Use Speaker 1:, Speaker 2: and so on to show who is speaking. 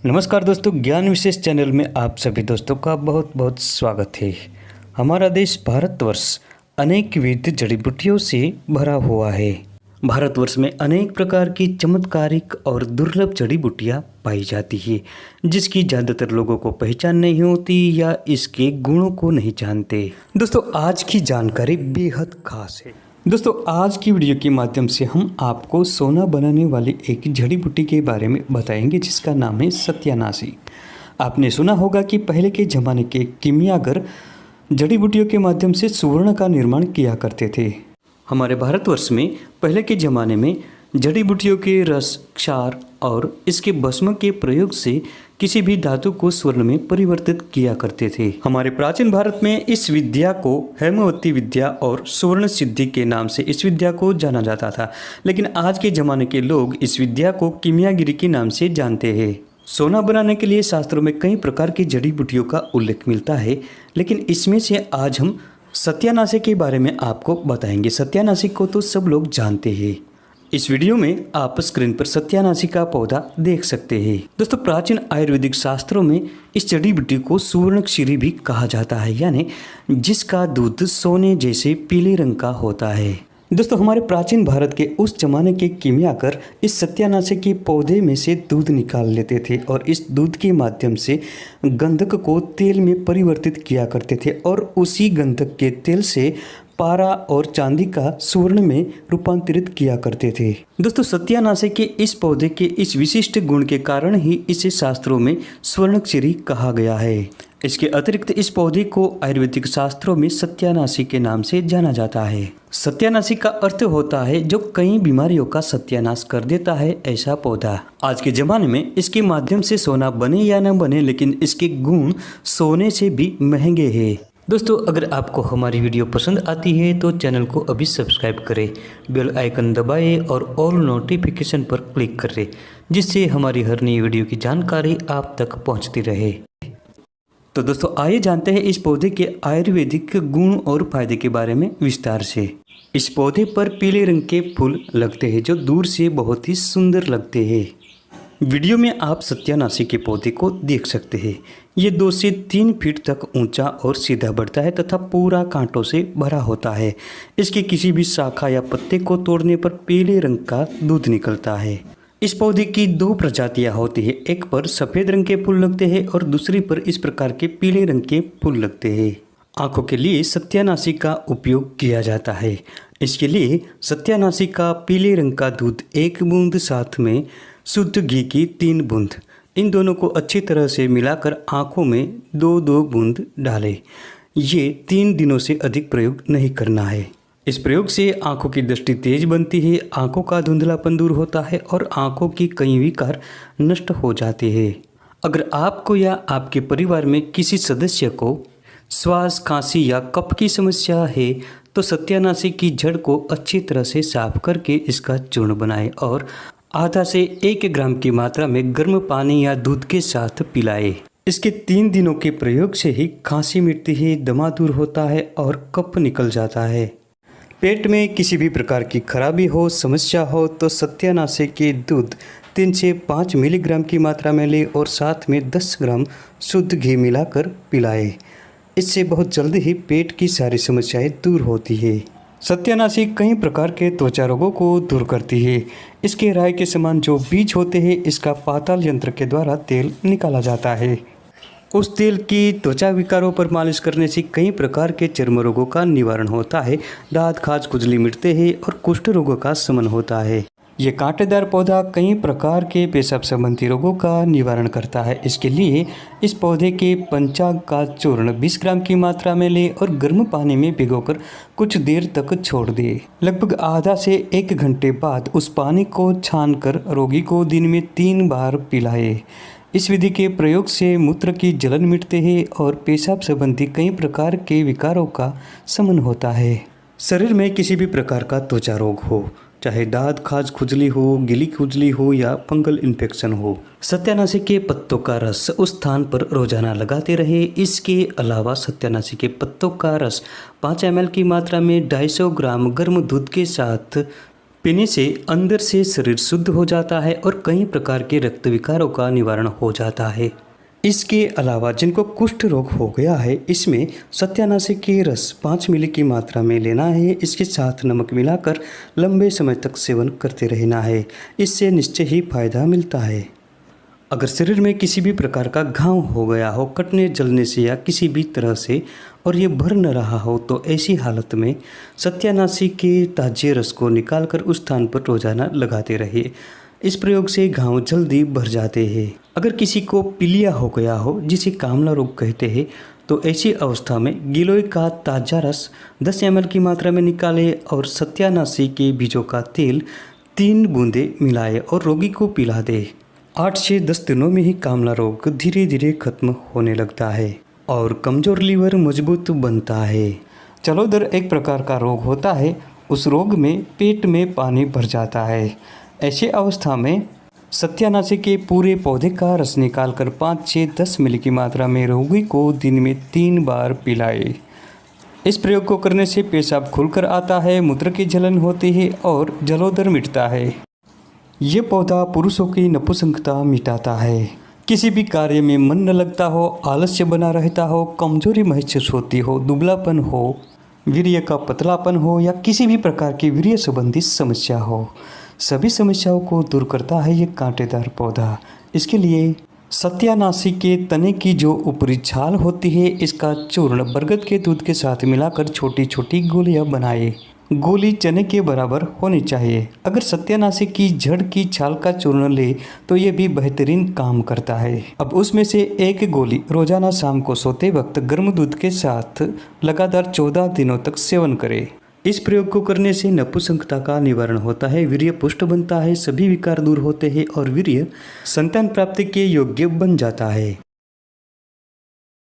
Speaker 1: नमस्कार दोस्तों, ज्ञान विशेष चैनल में आप सभी दोस्तों का बहुत बहुत स्वागत है। हमारा देश भारतवर्ष अनेक विविध जड़ी बूटियों से भरा हुआ है। भारतवर्ष में अनेक प्रकार की चमत्कारिक और दुर्लभ जड़ी बूटियाँ पाई जाती है, जिसकी ज़्यादातर लोगों को पहचान नहीं होती या इसके गुणों को नहीं जानते। दोस्तों, आज की जानकारी बेहद खास है। दोस्तों, आज की वीडियो के माध्यम से हम आपको सोना बनाने वाली एक जड़ी बूटी के बारे में बताएंगे, जिसका नाम है सत्यानाशी। आपने सुना होगा कि पहले के ज़माने के कीमियागर जड़ी बूटियों के माध्यम से सुवर्ण का निर्माण किया करते थे। हमारे भारतवर्ष में पहले के ज़माने में जड़ी बूटियों के रस, क्षार और इसके भस्म के प्रयोग से किसी भी धातु को स्वर्ण में परिवर्तित किया करते थे। हमारे प्राचीन भारत में इस विद्या को हेमवती विद्या और स्वर्ण सिद्धि के नाम से इस विद्या को जाना जाता था, लेकिन आज के ज़माने के लोग इस विद्या को कीमियागिरी के नाम से जानते हैं। सोना बनाने के लिए शास्त्रों में कई प्रकार की जड़ी बूटियों का उल्लेख मिलता है, लेकिन इसमें से आज हम सत्यानाशी के बारे में आपको बताएंगे। सत्यानाशी को तो सब लोग जानते हैं। इस वीडियो में आप स्क्रीन पर सत्यानाशी का पौधा देख सकते हैं। दोस्तों, प्राचीन आयुर्वेदिक शास्त्रों में इस जड़ी बूटी को सुवर्णक्षीरी भी कहा जाता है, यानी जिसका दूध सोने जैसे पीले रंग का होता है। दोस्तों, हमारे प्राचीन भारत के उस जमाने के कीमियागर इस सत्यानाशी के पौधे में से दूध निकाल लेते थे और इस दूध के माध्यम से गंधक को तेल में परिवर्तित किया करते थे और उसी गंधक के तेल से पारा और चांदी का स्वर्ण में रूपांतरित किया करते थे। दोस्तों, सत्यानाशी के इस पौधे के इस विशिष्ट गुण के कारण ही इसे शास्त्रों में स्वर्णक्षीरी कहा गया है। इसके अतिरिक्त इस पौधे को आयुर्वेदिक शास्त्रों में सत्यानाशी के नाम से जाना जाता है। सत्यानाशी का अर्थ होता है जो कई बीमारियों का सत्यानाश कर देता है, ऐसा पौधा। आज के जमाने में इसके माध्यम से सोना बने या न बने, लेकिन इसके गुण सोने से भी महंगे हैं। दोस्तों, अगर आपको हमारी वीडियो पसंद आती है तो चैनल को अभी सब्सक्राइब करें, बेल आइकन दबाएं और ऑल नोटिफिकेशन पर क्लिक करें, जिससे हमारी हर नई वीडियो की जानकारी आप तक पहुंचती रहे। तो दोस्तों, आइए जानते हैं इस पौधे के आयुर्वेदिक गुण और फायदे के बारे में विस्तार से। इस पौधे पर पीले रंग के फूल लगते हैं जो दूर से बहुत ही सुंदर लगते हैं। वीडियो में आप सत्यानाशी के पौधे को देख सकते हैं। ये 2 से 3 फीट तक ऊंचा और सीधा बढ़ता है तथा पूरा कांटों से भरा होता है। इसके किसी भी शाखा या पत्ते को तोड़ने पर पीले रंग का दूध निकलता है। इस पौधे की 2 प्रजातियां होती है, एक पर सफ़ेद रंग के फूल लगते हैं और दूसरी पर इस प्रकार के पीले रंग के फूल लगते हैं। आँखों के लिए सत्यानाशी का उपयोग किया जाता है। इसके लिए सत्यानाशी का पीले रंग का दूध 1 बूंद, साथ में शुद्ध घी की 3 बूंद, इन दोनों को अच्छी तरह से मिलाकर आँखों में 2-2 बूंद डालें। ये 3 दिनों से अधिक प्रयोग नहीं करना है। इस प्रयोग से आँखों की दृष्टि तेज बनती है, आँखों का धुंधलापन दूर होता है और आँखों की कई विकार नष्ट हो जाते हैं। अगर आपको या आपके परिवार में किसी सदस्य को श्वास, खांसी या कफ की समस्या है तो सत्यानाशी की जड़ को अच्छी तरह से साफ करके इसका चूर्ण बनाएं और आधा से 1 ग्राम की मात्रा में गर्म पानी या दूध के साथ पिलाएं। इसके 3 दिनों के प्रयोग से ही खांसी मिटती है, दमा दूर होता है और कफ निकल जाता है। पेट में किसी भी प्रकार की खराबी हो, समस्या हो तो सत्यानाशी के दूध 3 से 5 मिलीग्राम की मात्रा में लें और साथ में 10 ग्राम शुद्ध घी मिलाकर पिलाएं। इससे बहुत जल्दी ही पेट की सारी समस्याएं दूर होती है। सत्यानाशी कई प्रकार के त्वचा रोगों को दूर करती है। इसके राई के समान जो बीज होते हैं, इसका पाताल यंत्र के द्वारा तेल निकाला जाता है। उस तेल की त्वचा विकारों पर मालिश करने से कई प्रकार के चर्म रोगों का निवारण होता है, दांत, खाज, खुजली मिटते हैं और कुष्ठ रोगों का शमन होता है। ये कांटेदार पौधा कई प्रकार के पेशाब संबंधी रोगों का निवारण करता है। इसके लिए इस पौधे के पंचांग का चूर्ण 20 ग्राम की मात्रा में लें और गर्म पानी में भिगोकर कुछ देर तक छोड़ दें। लगभग आधा से 1 घंटे बाद उस पानी को छानकर रोगी को दिन में 3 बार पिलाएं। इस विधि के प्रयोग से मूत्र की जलन मिटते हैं और पेशाब संबंधी कई प्रकार के विकारों का शमन होता है। शरीर में किसी भी प्रकार का त्वचा रोग हो, चाहे दांत, खाज, खुजली हो, गिली खुजली हो या फंगल इन्फेक्शन हो, सत्यानाशी के पत्तों का रस उस स्थान पर रोजाना लगाते रहे। इसके अलावा सत्यानाशी के पत्तों का रस 5 ml की मात्रा में 250 ग्राम गर्म दूध के साथ पीने से अंदर से शरीर शुद्ध हो जाता है और कई प्रकार के रक्त विकारों का निवारण हो जाता है। इसके अलावा जिनको कुष्ठ रोग हो गया है, इसमें सत्यानाशी के रस 5 मिली की मात्रा में लेना है। इसके साथ नमक मिलाकर लंबे समय तक सेवन करते रहना है। इससे निश्चय ही फायदा मिलता है। अगर शरीर में किसी भी प्रकार का घाव हो गया हो, कटने जलने से या किसी भी तरह से, और ये भर न रहा हो, तो ऐसी हालत में सत्यानाशी के ताजे रस को निकालकर उस स्थान पर रोजाना लगाते रहिए। इस प्रयोग से घाव जल्दी भर जाते हैं। अगर किसी को पीलिया हो गया हो, जिसे कामला रोग कहते हैं, तो ऐसी अवस्था में गिलोय का ताज़ा रस 10 ml की मात्रा में निकालें और सत्यानाशी के बीजों का तेल 3 बूंदे मिलाएं और रोगी को पिला दें। 8 से 10 दिनों में ही कामला रोग धीरे धीरे खत्म होने लगता है और कमज़ोर लीवर मजबूत बनता है। जलोदर एक प्रकार का रोग होता है। उस रोग में पेट में पानी भर जाता है। ऐसी अवस्था में सत्यानाशी के पूरे पौधे का रस निकालकर 5 से 10 मिली की मात्रा में रोगी को दिन में 3 बार पिलाए। इस प्रयोग को करने से पेशाब खुलकर आता है, मूत्र की जलन होती है और जलोदर मिटता है। ये पौधा पुरुषों की नपुंसकता मिटाता है। किसी भी कार्य में मन न लगता हो, आलस्य बना रहता हो, कमजोरी महसूस होती हो, दुबलापन हो, वीर्य का पतलापन हो या किसी भी प्रकार की वीर्य संबंधी समस्या हो, सभी समस्याओं को दूर करता है ये कांटेदार पौधा। इसके लिए सत्यानाशी के तने की जो ऊपरी छाल होती है, इसका चूर्ण बरगद के दूध के साथ मिलाकर छोटी छोटी गोलियां बनाए। गोली चने के बराबर होनी चाहिए। अगर सत्यानाशी की जड़ की छाल का चूर्ण ले तो ये भी बेहतरीन काम करता है। अब उसमें से एक गोली रोजाना शाम को सोते वक्त गर्म दूध के साथ लगातार 14 दिनों तक सेवन करें। इस प्रयोग को करने से नपुंसकता का निवारण होता है, वीर्य पुष्ट बनता है, सभी विकार दूर होते हैं और वीर्य संतान प्राप्ति के योग्य बन जाता है।